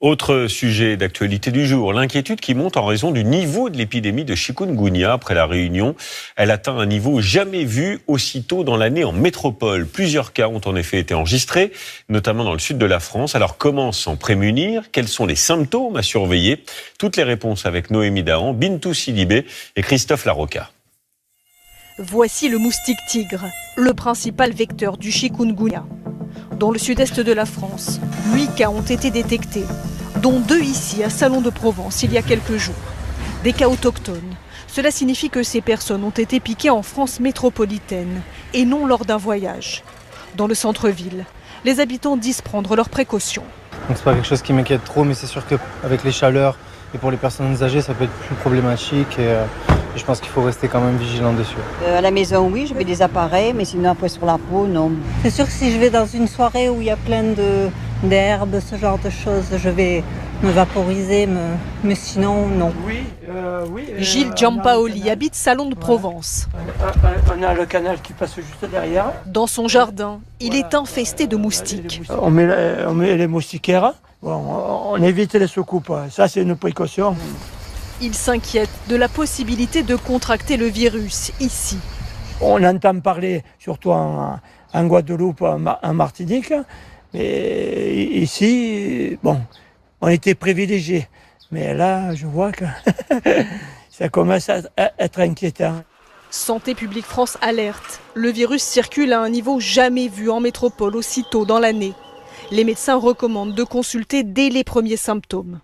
Autre sujet d'actualité du jour, l'inquiétude qui monte en raison du niveau de l'épidémie de chikungunya après la Réunion. Elle atteint un niveau jamais vu aussitôt dans l'année en métropole. Plusieurs cas ont en effet été enregistrés, notamment dans le sud de la France. Alors comment s'en prémunir? Quels sont les symptômes à surveiller? Toutes les réponses avec Noémie Dahan, Bintou Sidibé et Christophe Larocca. Voici le moustique tigre, le principal vecteur du chikungunya. Dans le sud-est de la France, 8 cas ont été détectés, dont 2 ici à Salon de Provence il y a quelques jours. Des cas autochtones. Cela signifie que ces personnes ont été piquées en France métropolitaine et non lors d'un voyage. Dans le centre-ville, les habitants disent prendre leurs précautions. Donc c'est pas quelque chose qui m'inquiète trop, mais c'est sûr qu'avec les chaleurs et pour les personnes âgées, ça peut être plus problématique et je pense qu'il faut rester quand même vigilant dessus. À la maison, oui, je mets des appareils, mais sinon après sur la peau, non. C'est sûr que si je vais dans une soirée où il y a plein d'herbes, ce genre de choses, je vais me vaporiser, mais sinon, non. Gilles Giampaoli habite Salon de Provence. On a le canal qui passe juste derrière. Dans son jardin, il est infesté de moustiques. On met les moustiquaires, on évite les soucoupes. Ça, c'est une précaution. Il s'inquiète de la possibilité de contracter le virus ici. On entend parler, surtout en Guadeloupe, en Martinique, mais ici, bon, on était privilégiés. Mais là, je vois que ça commence à être inquiétant. Santé publique France alerte. Le virus circule à un niveau jamais vu en métropole aussitôt dans l'année. Les médecins recommandent de consulter dès les premiers symptômes.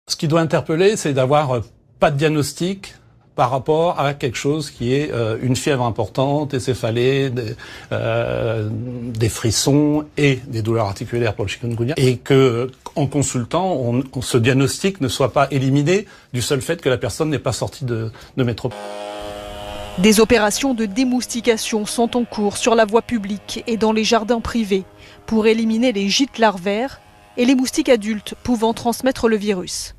Ce qui doit interpeller, c'est d'avoir pas de diagnostic par rapport à quelque chose qui est une fièvre importante, des céphalées, des frissons et des douleurs articulaires pour le chikungunya. Et que, en consultant, ce diagnostic ne soit pas éliminé du seul fait que la personne n'est pas sortie de métropole. Des opérations de démoustication sont en cours sur la voie publique et dans les jardins privés pour éliminer les gîtes larvaires et les moustiques adultes pouvant transmettre le virus.